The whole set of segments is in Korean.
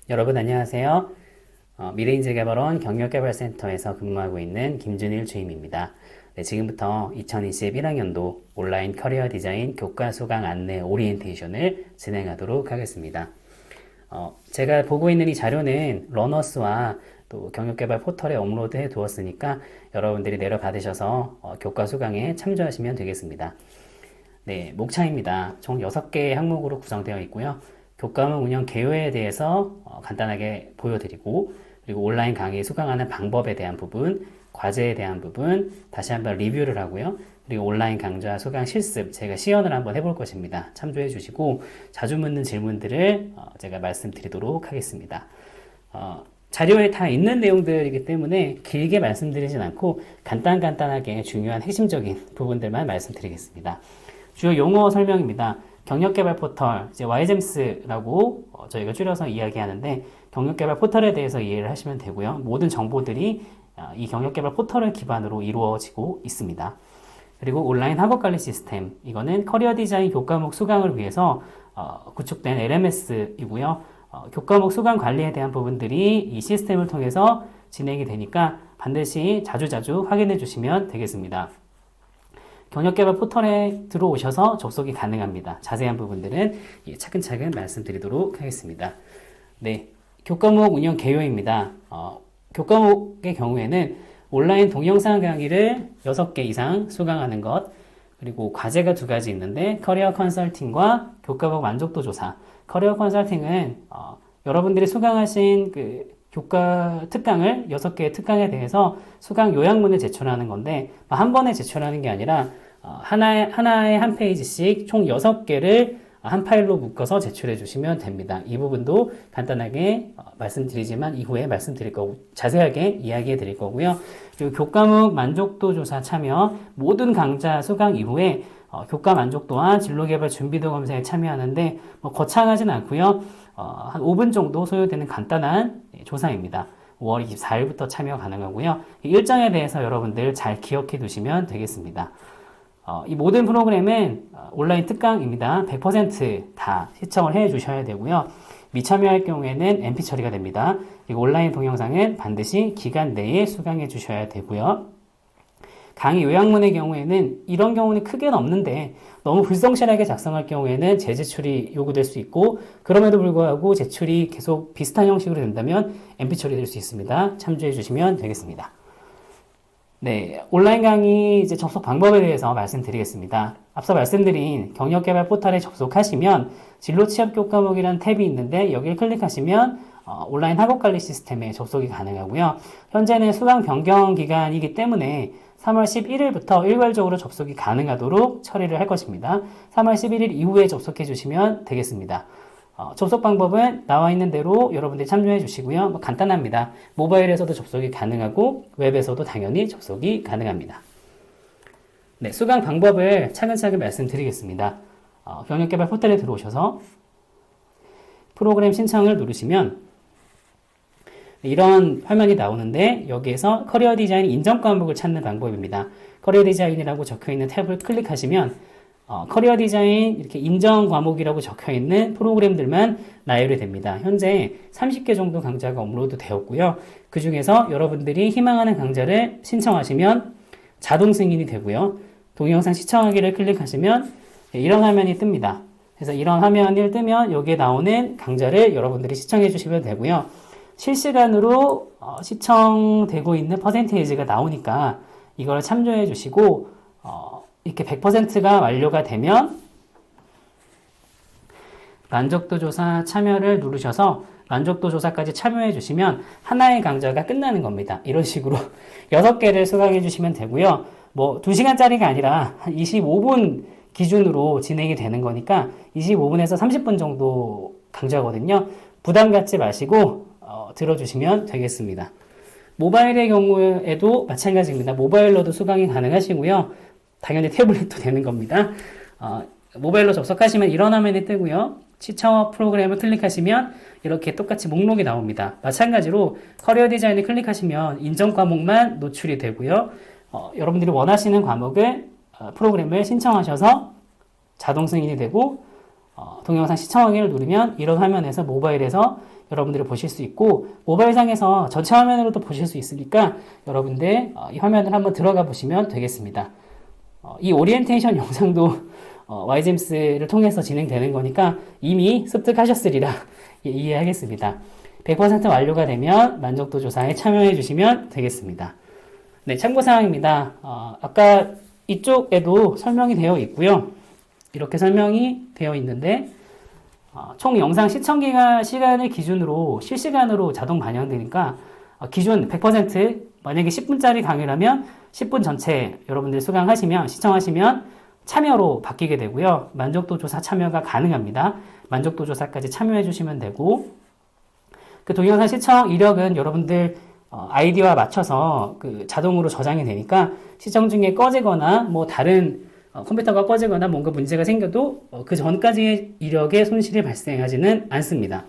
여러분 안녕하세요. 미래인재개발원 경력개발센터에서 근무하고 있는 김준일 주임입니다. 네, 지금부터 2021학년도 온라인 커리어 디자인 교과 수강 안내 오리엔테이션을 진행하도록 하겠습니다. 제가 보고 있는 이 자료는 러너스와 또 경력개발 포털에 업로드해 두었으니까 여러분들이 내려받으셔서 교과 수강에 참조하시면 되겠습니다. 네, 목차입니다. 총 6개의 항목으로 구성되어 있고요. 교과목 운영 개요에 대해서 간단하게 보여드리고, 그리고 온라인 강의 수강하는 방법에 대한 부분, 과제에 대한 부분, 다시 한번 리뷰를 하고요. 그리고 온라인 강좌 수강 실습, 제가 시연을 한번 해볼 것입니다. 참조해 주시고, 자주 묻는 질문들을 제가 말씀드리도록 하겠습니다. 자료에 다 있는 내용들이기 때문에 길게 말씀드리진 않고 간단하게 중요한 핵심적인 부분들만 말씀드리겠습니다. 주요 용어 설명입니다. 경력개발 포털, 이제 YGEMS라고 저희가 줄여서 이야기하는데 경력개발 포털에 대해서 이해를 하시면 되고요. 모든 정보들이 이 경력개발 포털을 기반으로 이루어지고 있습니다. 그리고 온라인 학업관리 시스템, 이거는 커리어 디자인 교과목 수강을 위해서 구축된 LMS이고요. 교과목 수강 관리에 대한 부분들이 이 시스템을 통해서 진행이 되니까 반드시 자주 확인해 주시면 되겠습니다. 경력개발 포털에 들어오셔서 접속이 가능합니다. 자세한 부분들은 차근차근 말씀드리도록 하겠습니다. 네, 교과목 운영 개요입니다. 교과목의 경우에는 온라인 동영상 강의를 6개 이상 수강하는 것, 그리고 과제가 2가지 있는데 커리어 컨설팅과 교과목 만족도 조사. 커리어 컨설팅은 여러분들이 수강하신 교과 특강을 6개의 특강에 대해서 수강 요약문을 제출하는 건데 한 번에 제출하는 게 아니라 하나에 한 페이지씩 총 6개를 한 파일로 묶어서 제출해 주시면 됩니다. 이 부분도 간단하게 말씀드리지만 이후에 말씀드릴 거고 자세하게 이야기해 드릴 거고요. 그리고 교과목 만족도 조사 참여 모든 강좌 수강 이후에 교과 만족도와 진로개발 준비도 검사에 참여하는데 거창하진 않고요. 한 5분 정도 소요되는 간단한 조사입니다. 5월 24일부터 참여 가능하고요. 이 일정에 대해서 여러분들 잘 기억해 두시면 되겠습니다. 이 모든 프로그램은 온라인 특강입니다. 100%다 시청을 해 주셔야 되고요. 미참여할 경우에는 MP 처리가 됩니다. 그리고 온라인 동영상은 반드시 기간 내에 수강해 주셔야 되고요. 강의 요약문의 경우에는 이런 경우는 크게는 없는데 너무 불성실하게 작성할 경우에는 재제출이 요구될 수 있고 그럼에도 불구하고 제출이 계속 비슷한 형식으로 된다면 MP 처리될 수 있습니다. 참조해 주시면 되겠습니다. 네, 온라인 강의 이제 접속 방법에 대해서 말씀드리겠습니다. 앞서 말씀드린 경력개발 포털에 접속하시면 진로 취업 교과목이라는 탭이 있는데 여기를 클릭하시면 온라인 학업관리 시스템에 접속이 가능하고요. 현재는 수강 변경 기간이기 때문에 3월 11일부터 일괄적으로 접속이 가능하도록 처리를 할 것입니다. 3월 11일 이후에 접속해 주시면 되겠습니다. 접속 방법은 나와 있는 대로 여러분들이 참조해 주시고요. 간단합니다. 모바일에서도 접속이 가능하고 웹에서도 당연히 접속이 가능합니다. 네, 수강 방법을 차근차근 말씀드리겠습니다. 경력개발 포털에 들어오셔서 프로그램 신청을 누르시면 이런 화면이 나오는데 여기에서 커리어 디자인 인정 과목을 찾는 방법입니다. 커리어 디자인이라고 적혀있는 탭을 클릭하시면 커리어 디자인 이렇게 인정 과목이라고 적혀있는 프로그램들만 나열이 됩니다. 현재 30개 정도 강좌가 업로드 되었고요. 그 중에서 여러분들이 희망하는 강좌를 신청하시면 자동 승인이 되고요. 동영상 시청하기를 클릭하시면 이런 화면이 뜹니다. 그래서 이런 화면이 뜨면 여기에 나오는 강좌를 여러분들이 시청해 주시면 되고요. 실시간으로 시청되고 있는 퍼센테이지가 나오니까 이걸 참조해 주시고 이렇게 100%가 완료가 되면 만족도 조사 참여를 누르셔서 만족도 조사까지 참여해 주시면 하나의 강좌가 끝나는 겁니다. 이런 식으로 6개를 수강해 주시면 되고요. 2시간짜리가 아니라 한 25분 기준으로 진행이 되는 거니까 25분에서 30분 정도 강좌거든요. 부담 갖지 마시고 들어주시면 되겠습니다. 모바일의 경우에도 마찬가지입니다. 모바일로도 수강이 가능하시고요. 당연히 태블릿도 되는 겁니다. 모바일로 접속하시면 이런 화면이 뜨고요. 시청 프로그램을 클릭하시면 이렇게 똑같이 목록이 나옵니다. 마찬가지로 커리어 디자인을 클릭하시면 인정 과목만 노출이 되고요. 여러분들이 원하시는 과목을 프로그램을 신청하셔서 자동 승인이 되고 동영상 시청하기를 누르면 이런 화면에서 모바일에서 여러분들이 보실 수 있고 모바일상에서 전체 화면으로도 보실 수 있으니까 여러분들 이 화면을 한번 들어가 보시면 되겠습니다. 이 오리엔테이션 영상도 YGEMS를 통해서 진행되는 거니까 이미 습득하셨으리라 이해하겠습니다. 100% 완료가 되면 만족도 조사에 참여해 주시면 되겠습니다. 네, 참고사항입니다. 아까 이쪽에도 설명이 되어 있고요. 이렇게 설명이 되어 있는데 총 영상 시간을 기준으로 실시간으로 자동 반영되니까 기준 100% 만약에 10분짜리 강의라면 10분 전체 여러분들 수강하시면 시청하시면 참여로 바뀌게 되고요. 만족도 조사 참여가 가능합니다. 만족도 조사까지 참여해 주시면 되고 그 동영상 시청 이력은 여러분들 아이디와 맞춰서 그 자동으로 저장이 되니까 시청 중에 꺼지거나 뭐 다른 컴퓨터가 꺼지거나 뭔가 문제가 생겨도 그 전까지의 이력에 손실이 발생하지는 않습니다.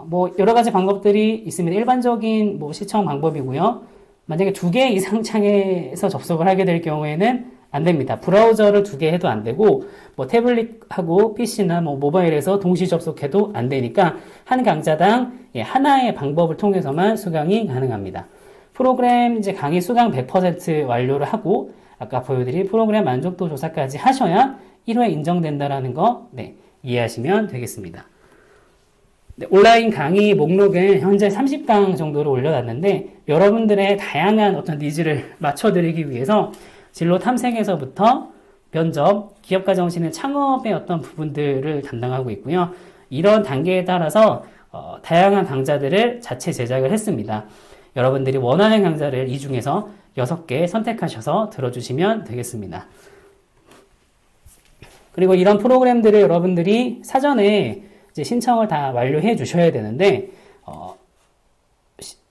뭐 여러 가지 방법들이 있습니다. 일반적인 뭐 시청 방법이고요. 만약에 2개 이상 창에서 접속을 하게 될 경우에는 안 됩니다. 브라우저를 2개 해도 안 되고 뭐 태블릿하고 PC나 뭐 모바일에서 동시 접속해도 안 되니까 한 강좌당 하나의 방법을 통해서만 수강이 가능합니다. 프로그램 이제 강의 수강 100% 완료를 하고 아까 보여드린 프로그램 만족도 조사까지 하셔야 1회 인정된다라는 거 이해하시면 되겠습니다. 네, 온라인 강의 목록은 현재 30강 정도를 올려놨는데 여러분들의 다양한 어떤 니즈를 맞춰드리기 위해서 진로 탐색에서부터 면접, 기업가 정신의 창업의 어떤 부분들을 담당하고 있고요. 이런 단계에 따라서 다양한 강좌들을 자체 제작을 했습니다. 여러분들이 원하는 강좌를 이 중에서 6개 선택하셔서 들어주시면 되겠습니다. 그리고 이런 프로그램들을 여러분들이 사전에 이제 신청을 다 완료해 주셔야 되는데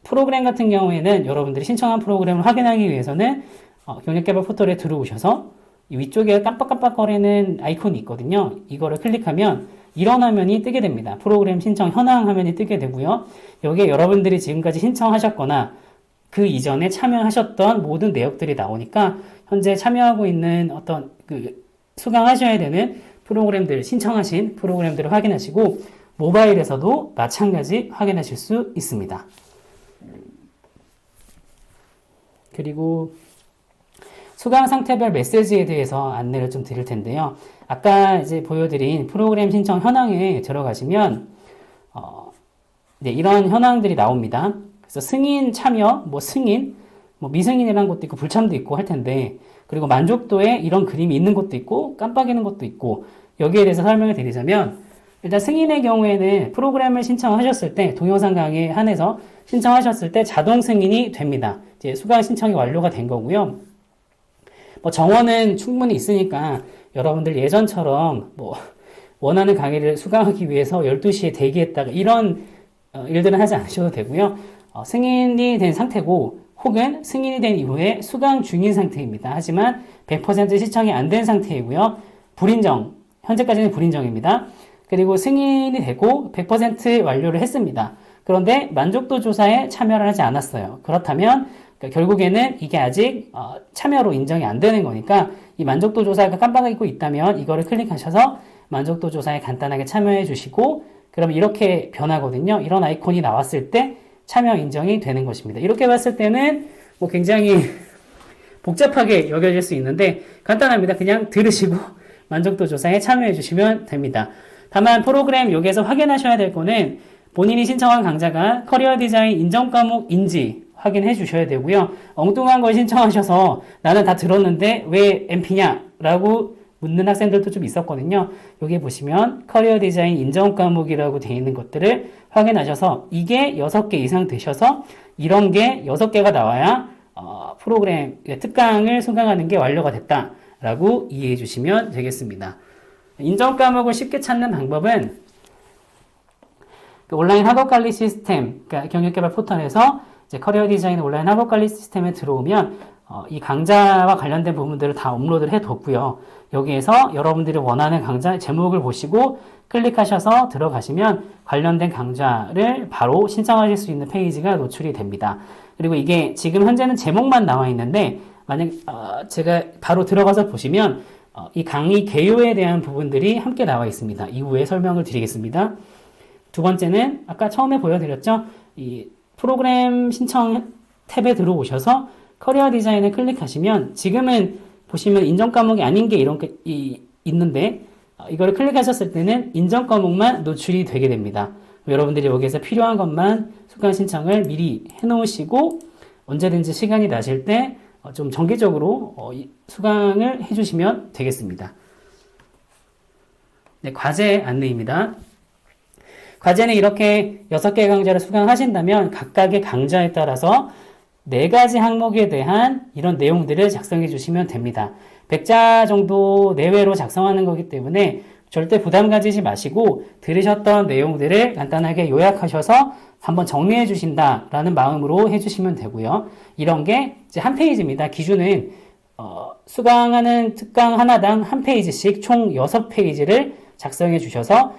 프로그램 같은 경우에는 여러분들이 신청한 프로그램을 확인하기 위해서는 경력개발 포털에 들어오셔서 이 위쪽에 깜빡깜빡거리는 아이콘이 있거든요. 이거를 클릭하면 이런 화면이 뜨게 됩니다. 프로그램 신청 현황 화면이 뜨게 되고요. 여기에 여러분들이 지금까지 신청하셨거나 그 이전에 참여하셨던 모든 내역들이 나오니까 현재 참여하고 있는 어떤 수강하셔야 되는 프로그램들, 신청하신 프로그램들을 확인하시고 모바일에서도 마찬가지 확인하실 수 있습니다. 그리고 수강 상태별 메시지에 대해서 안내를 좀 드릴 텐데요. 아까 이제 보여드린 프로그램 신청 현황에 들어가시면 이런 현황들이 나옵니다. 그래서 승인 참여, 승인, 미승인이라는 것도 있고 불참도 있고 할 텐데 그리고 만족도에 이런 그림이 있는 것도 있고 깜빡이는 것도 있고 여기에 대해서 설명을 드리자면 일단 승인의 경우에는 프로그램을 신청하셨을 때 동영상 강의에 한해서 신청하셨을 때 자동 승인이 됩니다. 이제 수강 신청이 완료가 된 거고요. 정원은 충분히 있으니까 여러분들 예전처럼 원하는 강의를 수강하기 위해서 12시에 대기했다가 이런 일들은 하지 않으셔도 되고요. 승인이 된 상태고 혹은 승인이 된 이후에 수강 중인 상태입니다. 하지만 100% 시청이 안 된 상태이고요. 불인정, 현재까지는 불인정입니다. 그리고 승인이 되고 100% 완료를 했습니다. 그런데 만족도 조사에 참여를 하지 않았어요. 그렇다면 결국에는 이게 아직 참여로 인정이 안 되는 거니까 이 만족도 조사가 깜빡이고 있다면 이거를 클릭하셔서 만족도 조사에 간단하게 참여해 주시고 그럼 이렇게 변하거든요. 이런 아이콘이 나왔을 때 참여 인정이 되는 것입니다. 이렇게 봤을 때는 굉장히 복잡하게 여겨질 수 있는데 간단합니다. 그냥 들으시고 만족도 조사에 참여해 주시면 됩니다. 다만 프로그램 여기에서 확인하셔야 될 거는 본인이 신청한 강좌가 커리어 디자인 인정 과목인지 확인해 주셔야 되고요. 엉뚱한 걸 신청하셔서 나는 다 들었는데 왜 MP냐? 라고 묻는 학생들도 좀 있었거든요. 여기 보시면 커리어 디자인 인정 과목이라고 되어 있는 것들을 확인하셔서 이게 6개 이상 되셔서 이런 게 6개가 나와야 프로그램 특강을 수강하는 게 완료가 됐다라고 이해해 주시면 되겠습니다. 인정 과목을 쉽게 찾는 방법은 온라인 학업관리 시스템, 그러니까 경력개발 포털에서 이제 커리어 디자인 온라인 학업관리 시스템에 들어오면 이 강좌와 관련된 부분들을 다 업로드를 해뒀고요. 여기에서 여러분들이 원하는 강좌 제목을 보시고 클릭하셔서 들어가시면 관련된 강좌를 바로 신청하실 수 있는 페이지가 노출이 됩니다. 그리고 이게 지금 현재는 제목만 나와 있는데 만약 제가 바로 들어가서 보시면 이 강의 개요에 대한 부분들이 함께 나와 있습니다. 이후에 설명을 드리겠습니다. 두 번째는 아까 처음에 보여드렸죠. 이 프로그램 신청 탭에 들어오셔서 커리어 디자인을 클릭하시면 지금은 보시면 인정 과목이 아닌 게 있는데 이걸 클릭하셨을 때는 인정 과목만 노출이 되게 됩니다. 여러분들이 여기에서 필요한 것만 수강 신청을 미리 해놓으시고 언제든지 시간이 나실 때 좀 정기적으로 수강을 해주시면 되겠습니다. 네, 과제 안내입니다. 과제는 이렇게 6개 강좌를 수강하신다면 각각의 강좌에 따라서 4가지 항목에 대한 이런 내용들을 작성해 주시면 됩니다. 100자 정도 내외로 작성하는 거기 때문에 절대 부담 가지지 마시고 들으셨던 내용들을 간단하게 요약하셔서 한번 정리해 주신다라는 마음으로 해주시면 되고요. 이런 게 이제 한 페이지입니다. 기준은 수강하는 특강 하나당 한 페이지씩 총 6페이지를 작성해 주셔서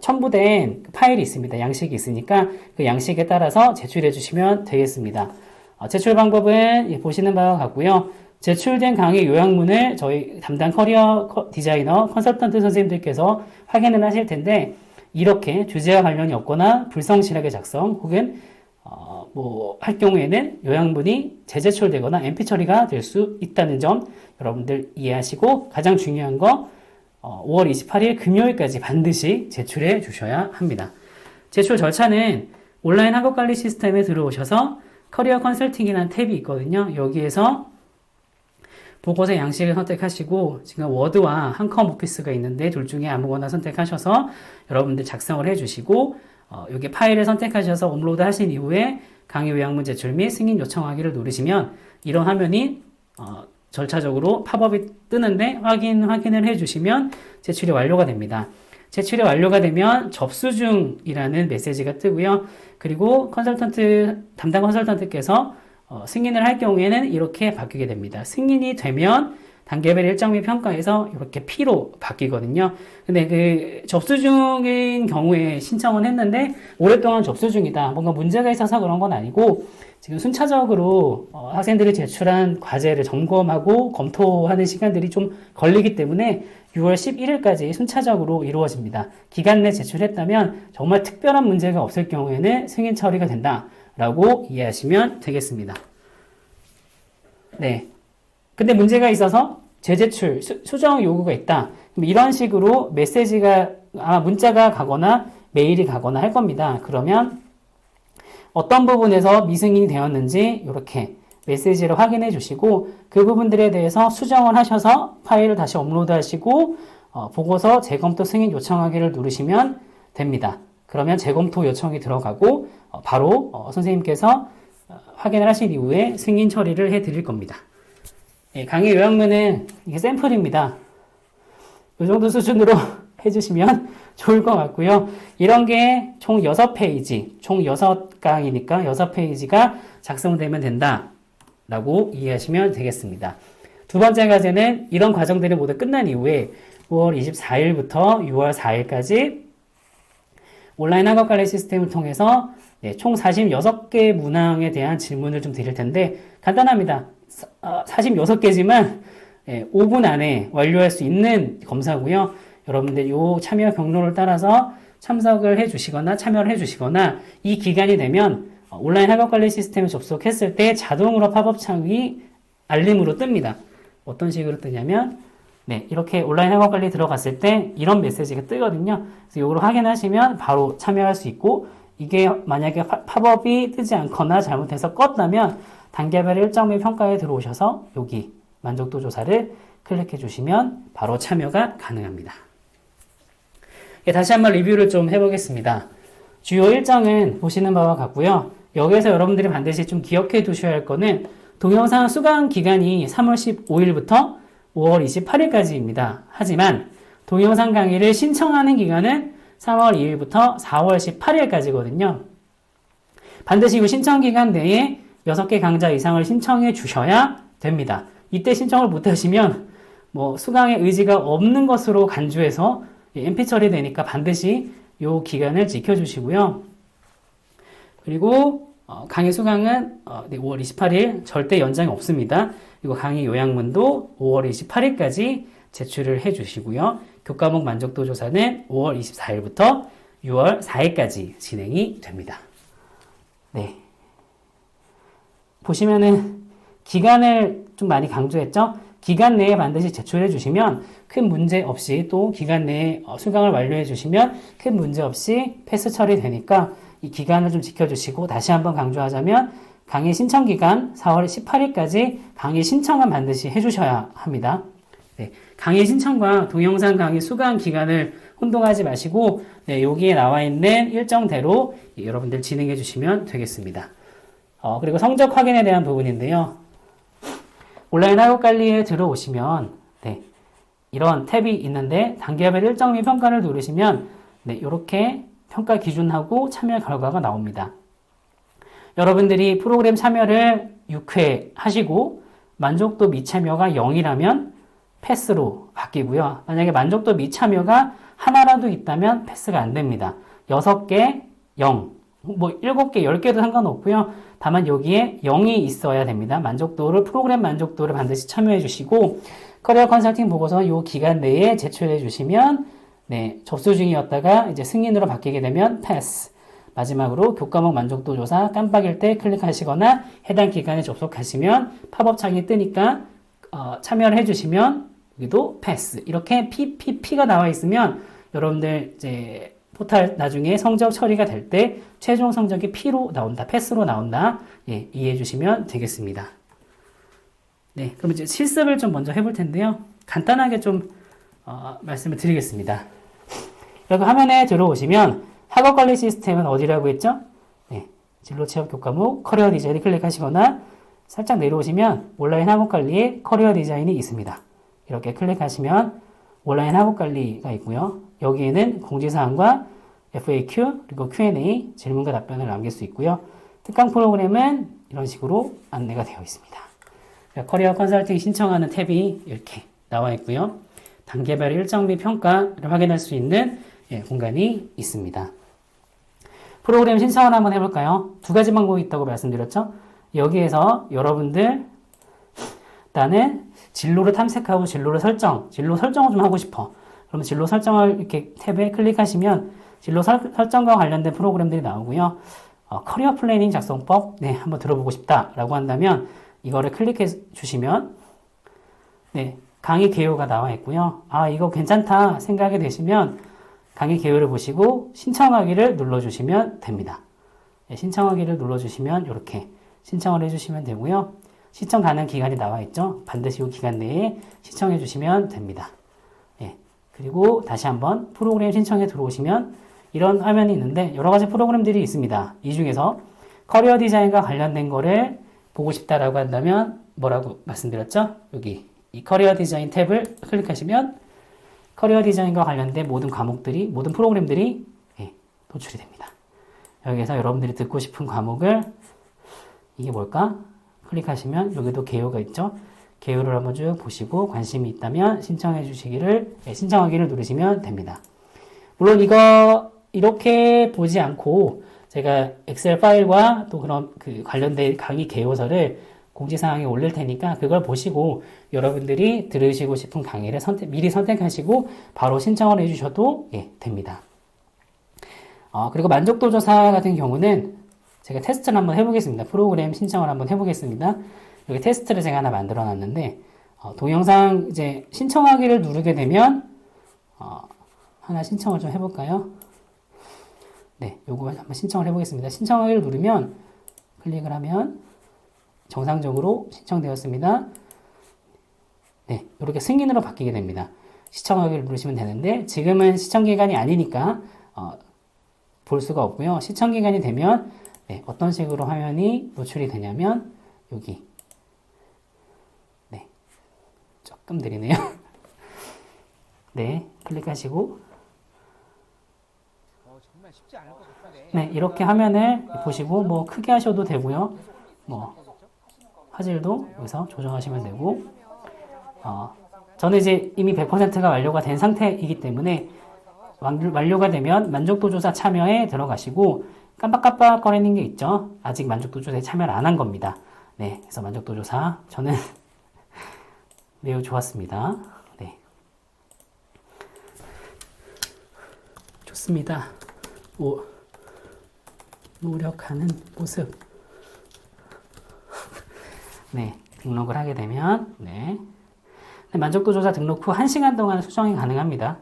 첨부된 파일이 있습니다. 양식이 있으니까 그 양식에 따라서 제출해 주시면 되겠습니다. 제출 방법은 보시는 바와 같고요. 제출된 강의 요약문을 저희 담당 커리어 디자이너 컨설턴트 선생님들께서 확인을 하실 텐데 이렇게 주제와 관련이 없거나 불성실하게 작성 혹은 할 경우에는 요약문이 재제출되거나 MP 처리가 될 수 있다는 점 여러분들 이해하시고 가장 중요한 거 5월 28일 금요일까지 반드시 제출해 주셔야 합니다. 제출 절차는 온라인 학업관리 시스템에 들어오셔서 커리어 컨설팅이라는 탭이 있거든요. 여기에서 보고서 양식을 선택하시고 지금 워드와 한컴 오피스가 있는데 둘 중에 아무거나 선택하셔서 여러분들 작성을 해주시고 여기 파일을 선택하셔서 업로드 하신 이후에 강의 요약문 제출 및 승인 요청하기를 누르시면 이런 화면이 절차적으로 팝업이 뜨는데 확인을 해주시면 제출이 완료가 됩니다. 제출이 완료가 되면 접수 중이라는 메시지가 뜨고요. 그리고 담당 컨설턴트께서 승인을 할 경우에는 이렇게 바뀌게 됩니다. 승인이 되면 단계별 일정 및 평가에서 이렇게 P로 바뀌거든요. 근데 그 접수 중인 경우에 신청은 했는데 오랫동안 접수 중이다. 뭔가 문제가 있어서 그런 건 아니고 지금 순차적으로 학생들이 제출한 과제를 점검하고 검토하는 시간들이 좀 걸리기 때문에 6월 11일까지 순차적으로 이루어집니다. 기간 내 제출했다면 정말 특별한 문제가 없을 경우에는 승인 처리가 된다라고 이해하시면 되겠습니다. 네. 근데 문제가 있어서 재제출, 수정 요구가 있다. 이런 식으로 문자가 가거나 메일이 가거나 할 겁니다. 그러면 어떤 부분에서 미승인이 되었는지 이렇게 메시지를 확인해 주시고 그 부분들에 대해서 수정을 하셔서 파일을 다시 업로드 하시고 보고서 재검토 승인 요청하기를 누르시면 됩니다. 그러면 재검토 요청이 들어가고 바로 선생님께서 확인을 하신 이후에 승인 처리를 해 드릴 겁니다. 강의 요약문은 이게 샘플입니다. 이 정도 수준으로 해주시면 좋을 것 같고요. 이런 게 총 6페이지, 총 6강이니까 6페이지가 작성되면 된다라고 이해하시면 되겠습니다. 두 번째 과제는 이런 과정들이 모두 끝난 이후에 5월 24일부터 6월 4일까지 온라인 학업관리 시스템을 통해서 총 46개 문항에 대한 질문을 좀 드릴 텐데 간단합니다. 46개지만 5분 안에 완료할 수 있는 검사고요. 여러분들 요 참여 경로를 따라서 참석을 해주시거나 참여를 해주시거나 이 기간이 되면 온라인 학업관리 시스템에 접속했을 때 자동으로 팝업 창이 알림으로 뜹니다. 어떤 식으로 뜨냐면 이렇게 온라인 학업관리 들어갔을 때 이런 메시지가 뜨거든요. 그래서 이걸 확인하시면 바로 참여할 수 있고 이게 만약에 팝업이 뜨지 않거나 잘못해서 껐다면 단계별 일정 및 평가에 들어오셔서 여기 만족도 조사를 클릭해 주시면 바로 참여가 가능합니다. 다시 한번 리뷰를 좀 해보겠습니다. 주요 일정은 보시는 바와 같고요. 여기에서 여러분들이 반드시 좀 기억해 두셔야 할 거는 동영상 수강 기간이 3월 15일부터 5월 28일까지입니다. 하지만 동영상 강의를 신청하는 기간은 3월 2일부터 4월 18일까지거든요. 반드시 이 신청 기간 내에 6개 강좌 이상을 신청해 주셔야 됩니다. 이때 신청을 못하시면 수강의 의지가 없는 것으로 간주해서 MP 처리되니까 반드시 이 기간을 지켜주시고요. 그리고 강의 수강은 5월 28일 절대 연장이 없습니다. 그리고 강의 요약문도 5월 28일까지 제출을 해주시고요. 교과목 만족도 조사는 5월 24일부터 6월 4일까지 진행이 됩니다. 네. 보시면은 기간을 좀 많이 강조했죠? 기간 내에 반드시 제출해 주시면 큰 문제 없이 또 기간 내에 수강을 완료해 주시면 큰 문제 없이 패스 처리되니까 이 기간을 좀 지켜주시고 다시 한번 강조하자면 강의 신청 기간 4월 18일까지 강의 신청은 반드시 해주셔야 합니다. 네, 강의 신청과 동영상 강의 수강 기간을 혼동하지 마시고 여기에 나와 있는 일정대로 여러분들 진행해 주시면 되겠습니다. 그리고 성적 확인에 대한 부분인데요. 온라인 학업 관리에 들어오시면 이런 탭이 있는데 단계별 일정 및 평가를 누르시면 이렇게 평가 기준하고 참여 결과가 나옵니다. 여러분들이 프로그램 참여를 6회 하시고 만족도 미참여가 0이라면 패스로 바뀌고요. 만약에 만족도 미참여가 하나라도 있다면 패스가 안 됩니다. 6개 0, 뭐 7개, 10개도 상관없고요. 다만 여기에 0이 있어야 됩니다. 프로그램 만족도를 반드시 참여해 주시고 커리어 컨설팅 보고서 이 기간 내에 제출해 주시면 접수 중이었다가 이제 승인으로 바뀌게 되면 패스. 마지막으로 교과목 만족도 조사 깜빡일 때 클릭하시거나 해당 기간에 접속하시면 팝업 창이 뜨니까 참여를 해주시면 여기도 패스. 이렇게 PPP가 나와 있으면 여러분들 이제 포탈 나중에 성적 처리가 될 때 최종 성적이 P로 나온다, 패스로 나온다. 이해해 주시면 되겠습니다. 네, 그럼 이제 실습을 좀 먼저 해볼 텐데요. 간단하게 좀 말씀을 드리겠습니다. 여기 화면에 들어오시면 학업관리 시스템은 어디라고 했죠? 진로 취업 교과목 커리어 디자인을 클릭하시거나 살짝 내려오시면 온라인 학업관리에 커리어 디자인이 있습니다. 이렇게 클릭하시면 온라인 학업관리가 있고요. 여기에는 공지사항과 FAQ 그리고 Q&A 질문과 답변을 남길 수 있고요. 특강 프로그램은 이런 식으로 안내가 되어 있습니다. 커리어 컨설팅 신청하는 탭이 이렇게 나와 있고요. 단계별 일정 및 평가를 확인할 수 있는 공간이 있습니다. 프로그램 신청을 한번 해볼까요? 두 가지 방법이 있다고 말씀드렸죠? 여기에서 여러분들 나는 진로를 탐색하고 진로 설정을 좀 하고 싶어. 그러면 진로 설정을 이렇게 탭에 클릭하시면 진로 설정과 관련된 프로그램들이 나오고요. 커리어 플래닝 작성법 한번 들어보고 싶다라고 한다면 이거를 클릭해 주시면 강의 개요가 나와 있고요. 이거 괜찮다 생각이 되시면 강의 개요를 보시고 신청하기를 눌러주시면 됩니다. 신청하기를 눌러주시면 이렇게 신청을 해주시면 되고요. 시청 가능 기간이 나와 있죠. 반드시 이 기간 내에 신청해 주시면 됩니다. 그리고 다시 한번 프로그램 신청에 들어오시면 이런 화면이 있는데 여러 가지 프로그램들이 있습니다. 이 중에서 커리어 디자인과 관련된 거를 보고 싶다라고 한다면 뭐라고 말씀드렸죠? 여기 이 커리어 디자인 탭을 클릭하시면 커리어 디자인과 관련된 모든 과목들이, 모든 프로그램들이 도출이 됩니다. 여기에서 여러분들이 듣고 싶은 과목을 이게 뭘까? 클릭하시면 여기도 개요가 있죠? 개요를 한번 쭉 보시고 관심이 있다면 신청하기를 누르시면 됩니다. 물론 이거 이렇게 보지 않고 제가 엑셀 파일과 또 그런 관련된 강의 개요서를 공지사항에 올릴 테니까 그걸 보시고 여러분들이 들으시고 싶은 강의를 미리 선택하시고 바로 신청을 해주셔도 됩니다. 그리고 만족도 조사 같은 경우는 제가 테스트를 한번 해보겠습니다. 프로그램 신청을 한번 해보겠습니다. 여기 테스트를 제가 하나 만들어 놨는데 동영상 이제 신청하기를 누르게 되면 하나 신청을 좀 해볼까요? 요거 한번 신청을 해보겠습니다. 신청하기를 누르면 클릭을 하면 정상적으로 신청되었습니다. 이렇게 승인으로 바뀌게 됩니다. 시청하기를 누르시면 되는데 지금은 시청기간이 아니니까 볼 수가 없고요. 시청기간이 되면 어떤 식으로 화면이 노출이 되냐면 여기 조금 느리네요. 클릭하시고 정말 쉽지 않을 것 같은데. 이렇게 화면을 보시고 뭐 크게 하셔도 되고요. 뭐 화질도 여기서 조정하시면 되고 저는 이제 이미 100%가 완료가 된 상태이기 때문에 완료가 되면 만족도 조사 참여에 들어가시고 깜빡깜빡거리는 게 있죠. 아직 만족도 조사에 참여를 안 한 겁니다. 그래서 만족도 조사 저는 매우 좋았습니다. 좋습니다. 노력하는 모습. 네, 등록을 하게 되면, 네. 만족도 조사 등록 후 1시간 동안 수정이 가능합니다.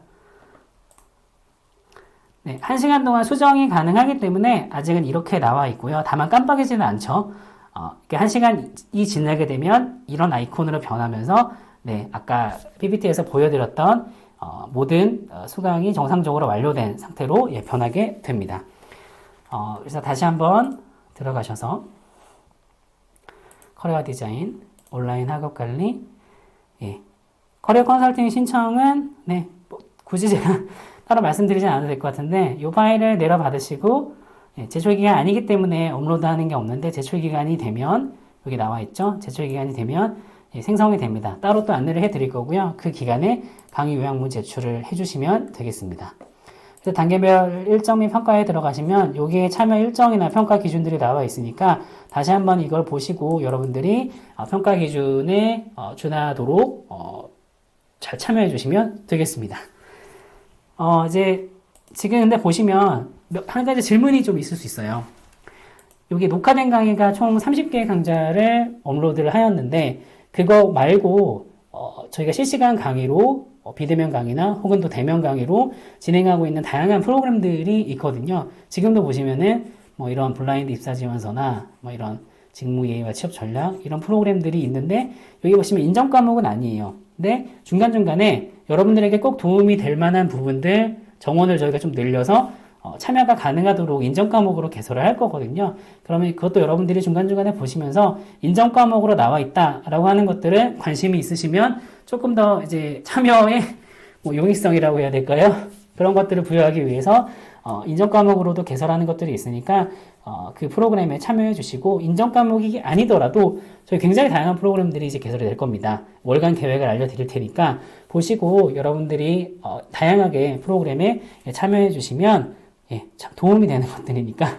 네, 1시간 동안 수정이 가능하기 때문에 아직은 이렇게 나와 있고요. 다만 깜빡이지는 않죠. 이렇게 1시간이 지나게 되면 이런 아이콘으로 변하면서, 네, 아까 PPT에서 보여드렸던 모든 수강이 정상적으로 완료된 상태로 변하게 됩니다. 그래서 다시 한번 들어가셔서 커리어 디자인, 온라인 학업 관리, 예. 커리어 컨설팅 신청은, 네, 뭐 굳이 제가 따로 말씀드리지 않아도 될 것 같은데, 이 파일을 내려받으시고, 예, 제출기간 아니기 때문에 업로드 하는 게 없는데, 제출기간이 되면, 여기 나와 있죠? 제출기간이 되면, 예, 생성이 됩니다. 따로 또 안내를 해 드릴 거고요. 그 기간에 강의 요약문 제출을 해 주시면 되겠습니다. 그래서 단계별 일정 및 평가에 들어가시면 여기에 참여 일정이나 평가 기준들이 나와 있으니까 다시 한번 이걸 보시고 여러분들이 평가 기준에 준하도록 잘 참여해 주시면 되겠습니다. 이제 지금 근데 보시면 한 가지 질문이 좀 있을 수 있어요. 여기 녹화된 강의가 총 30개의 강좌를 업로드를 하였는데 그거 말고 저희가 실시간 강의로 비대면 강의나 혹은 또 대면 강의로 진행하고 있는 다양한 프로그램들이 있거든요. 지금도 보시면은 뭐 이런 블라인드 입사 지원서나 뭐 이런 직무 예의와 취업 전략 이런 프로그램들이 있는데 여기 보시면 인정 과목은 아니에요. 근데 중간중간에 여러분들에게 꼭 도움이 될 만한 부분들 정원을 저희가 좀 늘려서 참여가 가능하도록 인정 과목으로 개설을 할 거거든요. 그러면 그것도 여러분들이 중간중간에 보시면서 인정 과목으로 나와 있다라고 하는 것들은 관심이 있으시면 조금 더 이제 참여의 뭐 용이성이라고 해야 될까요? 그런 것들을 부여하기 위해서 인정 과목으로도 개설하는 것들이 있으니까 그 프로그램에 참여해 주시고 인정 과목이 아니더라도 저희 굉장히 다양한 프로그램들이 이제 개설이 될 겁니다. 월간 계획을 알려드릴 테니까 보시고 여러분들이 다양하게 프로그램에 참여해 주시면 참 도움이 되는 것들이니까.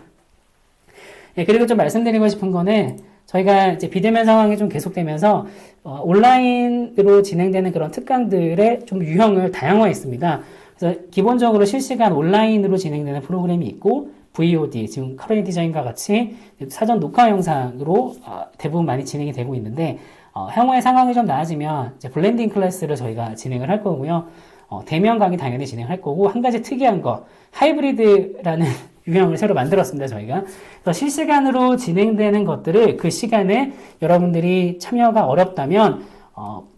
그리고 좀 말씀드리고 싶은 거는 저희가 이제 비대면 상황이 좀 계속되면서 온라인으로 진행되는 그런 특강들의 좀 유형을 다양화했습니다. 그래서 기본적으로 실시간 온라인으로 진행되는 프로그램이 있고 VOD, 지금 커리어 디자인과 같이 사전 녹화 영상으로 대부분 많이 진행이 되고 있는데 향후에 상황이 좀 나아지면 이제 블렌딩 클래스를 저희가 진행을 할 거고요. 대면 강의 당연히 진행할 거고 한 가지 특이한 거 하이브리드라는 유형을 새로 만들었습니다. 저희가 그래서 실시간으로 진행되는 것들을 그 시간에 여러분들이 참여가 어렵다면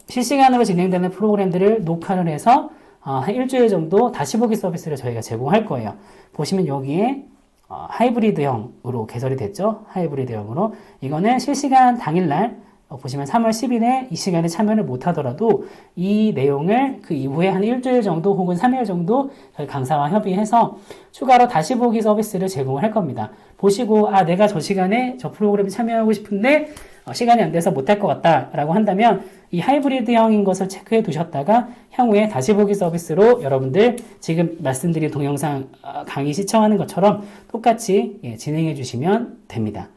실시간으로 진행되는 프로그램들을 녹화를 해서 한 일주일 정도 다시 보기 서비스를 저희가 제공할 거예요. 보시면 여기에 하이브리드형으로 개설이 됐죠. 하이브리드형으로 이거는 실시간 당일날 보시면 3월 10일에 이 시간에 참여를 못하더라도 이 내용을 그 이후에 한 일주일 정도 혹은 3일 정도 저희 강사와 협의해서 추가로 다시 보기 서비스를 제공을 할 겁니다. 보시고 내가 저 시간에 저 프로그램에 참여하고 싶은데 시간이 안 돼서 못할 것 같다 라고 한다면 이 하이브리드형인 것을 체크해 두셨다가 향후에 다시 보기 서비스로 여러분들 지금 말씀드린 동영상 강의 시청하는 것처럼 똑같이 진행해 주시면 됩니다.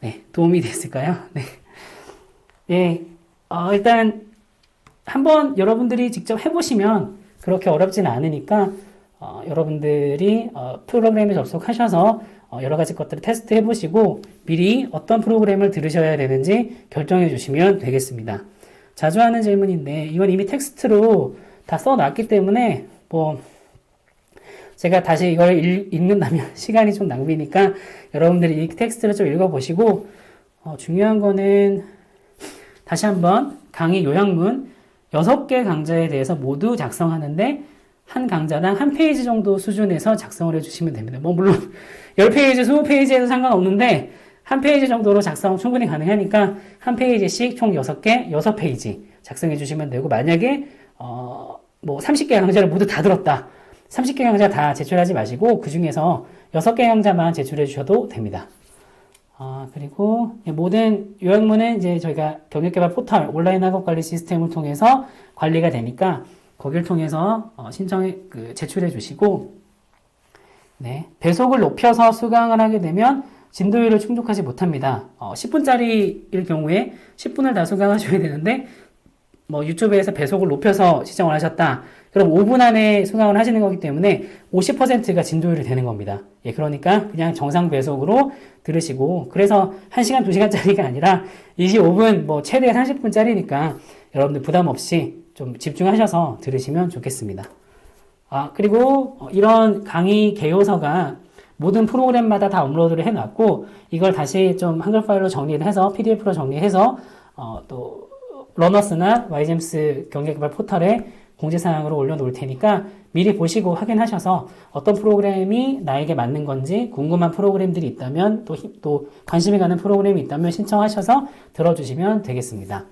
네, 도움이 됐을까요? 네. 일단 한번 여러분들이 직접 해보시면 그렇게 어렵지는 않으니까 여러분들이 프로그램에 접속하셔서 여러 가지 것들을 테스트 해보시고 미리 어떤 프로그램을 들으셔야 되는지 결정해 주시면 되겠습니다. 자주 하는 질문인데 이건 이미 텍스트로 다 써놨기 때문에 뭐 제가 다시 이걸 읽는다면 시간이 좀 낭비니까 여러분들이 이 텍스트를 좀 읽어보시고 중요한 거는 다시 한번 강의 요약문 6개 강좌에 대해서 모두 작성하는데 한 강좌당 한 페이지 정도 수준에서 작성을 해주시면 됩니다. 뭐 물론 10페이지, 20페이지에도 상관없는데 한 페이지 정도로 작성 충분히 가능하니까 한 페이지씩 총 6개, 6페이지 작성해 주시면 되고 만약에 뭐 30개 강좌를 모두 다 들었다. 30개 강좌 다 제출하지 마시고 그 중에서 6개 강좌만 제출해 주셔도 됩니다. 그리고 모든 요약문은 이제 저희가 경력개발 포털 온라인 학업 관리 시스템을 통해서 관리가 되니까 거기를 통해서 제출해 주시고 배속을 높여서 수강을 하게 되면 진도율을 충족하지 못합니다. 10분짜리일 경우에 10분을 다 수강하셔야 되는데 뭐 유튜브에서 배속을 높여서 시청을 하셨다. 그럼 5분 안에 수강을 하시는 거기 때문에 50%가 진도율이 되는 겁니다. 예, 그러니까 그냥 정상 배속으로 들으시고, 그래서 1시간, 2시간짜리가 아니라 25분, 뭐 최대 30분짜리니까 여러분들 부담 없이 좀 집중하셔서 들으시면 좋겠습니다. 그리고 이런 강의 개요서가 모든 프로그램마다 다 업로드를 해놨고, 이걸 다시 좀 한글 파일로 정리를 해서 PDF로 정리해서 또 러너스나 YGEMS 경제개발 포털에 공지사항으로 올려놓을 테니까 미리 보시고 확인하셔서 어떤 프로그램이 나에게 맞는 건지 궁금한 프로그램들이 있다면 또 관심이 가는 프로그램이 있다면 신청하셔서 들어주시면 되겠습니다.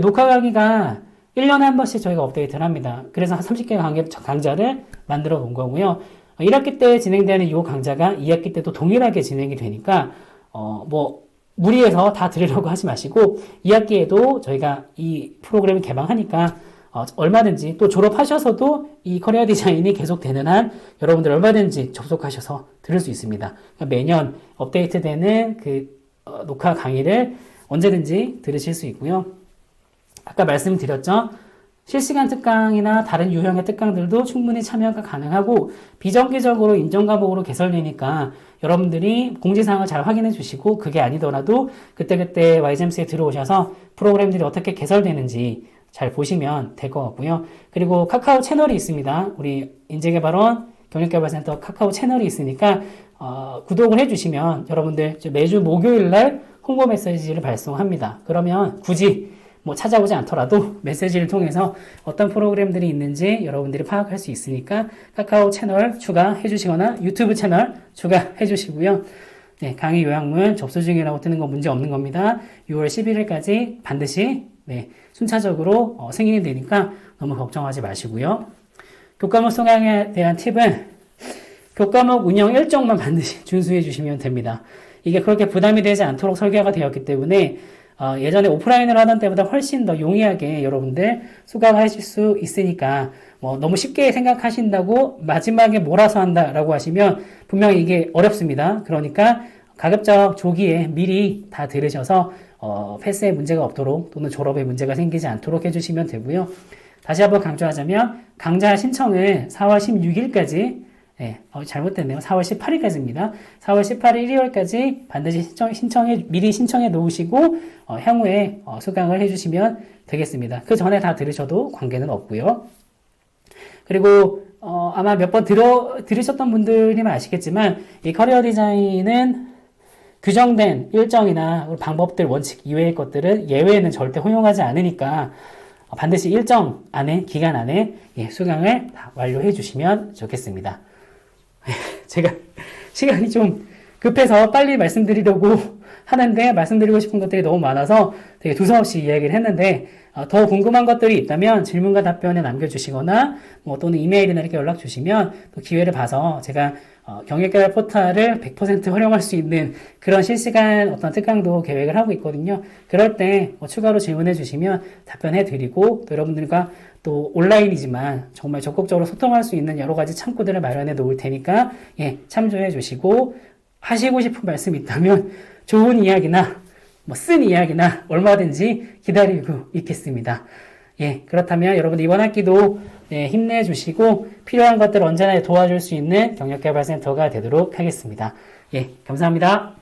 녹화 강의가 1년에 한 번씩 저희가 업데이트를 합니다. 그래서 한 30개 강좌를 만들어 놓은 거고요. 1학기 때 진행되는 이 강좌가 2학기 때도 동일하게 진행이 되니까 무리해서 다 들으려고 하지 마시고 2학기에도 저희가 이 프로그램을 개방하니까 얼마든지 또 졸업하셔서도 이 커리어 디자인이 계속되는 한 여러분들 얼마든지 접속하셔서 들을 수 있습니다. 그러니까 매년 업데이트되는 녹화 강의를 언제든지 들으실 수 있고요. 아까 말씀드렸죠. 실시간 특강이나 다른 유형의 특강들도 충분히 참여가 가능하고 비정기적으로 인정 과목으로 개설되니까 여러분들이 공지사항을 잘 확인해 주시고 그게 아니더라도 그때그때 YGEMS에 들어오셔서 프로그램들이 어떻게 개설되는지 잘 보시면 될 것 같고요. 그리고 카카오 채널이 있습니다. 우리 인재개발원 경력개발센터 카카오 채널이 있으니까 구독을 해주시면 여러분들 매주 목요일날 홍보 메시지를 발송합니다. 그러면 굳이 찾아오지 않더라도 메시지를 통해서 어떤 프로그램들이 있는지 여러분들이 파악할 수 있으니까 카카오 채널 추가해 주시거나 유튜브 채널 추가해 주시고요. 네, 강의 요약문 접수 중이라고 뜨는 거 문제 없는 겁니다. 6월 11일까지 반드시 순차적으로 승인이 되니까 너무 걱정하지 마시고요. 교과목 수강에 대한 팁은 교과목 운영 일정만 반드시 준수해 주시면 됩니다. 이게 그렇게 부담이 되지 않도록 설계가 되었기 때문에 예전에 오프라인으로 하던 때보다 훨씬 더 용이하게 여러분들 수강하실 수 있으니까 너무 쉽게 생각하신다고 마지막에 몰아서 한다라고 하시면 분명히 이게 어렵습니다. 그러니까 가급적 조기에 미리 다 들으셔서 패스에 문제가 없도록 또는 졸업에 문제가 생기지 않도록 해주시면 되고요. 다시 한번 강조하자면 강좌 신청은 4월 16일까지 잘못됐네요. 4월 18일까지입니다. 4월 18일, 1월까지 반드시 미리 신청해 놓으시고, 향후에 수강을 해주시면 되겠습니다. 그 전에 다 들으셔도 관계는 없고요. 그리고, 아마 몇 번 들으셨던 분들이면 아시겠지만, 이 커리어 디자인은 규정된 일정이나 방법들, 원칙 이외의 것들은 예외에는 절대 허용하지 않으니까, 반드시 일정 안에, 기간 안에 수강을 다 완료해 주시면 좋겠습니다. 제가 시간이 좀 급해서 빨리 말씀드리려고 하는데 말씀드리고 싶은 것들이 너무 많아서 되게 두서없이 이야기를 했는데 더 궁금한 것들이 있다면 질문과 답변에 남겨주시거나 또는 이메일이나 이렇게 연락 주시면 또 기회를 봐서 제가 경력개발 포털을 100% 활용할 수 있는 그런 실시간 어떤 특강도 계획을 하고 있거든요. 그럴 때 추가로 질문해 주시면 답변해 드리고 또 여러분들과 또 온라인이지만 정말 적극적으로 소통할 수 있는 여러 가지 창구들을 마련해 놓을 테니까 참조해 주시고 하시고 싶은 말씀 있다면 좋은 이야기나 쓴 이야기나 얼마든지 기다리고 있겠습니다. 그렇다면 여러분 이번 학기도 힘내주시고 필요한 것들 언제나 도와줄 수 있는 경력개발센터가 되도록 하겠습니다. 감사합니다.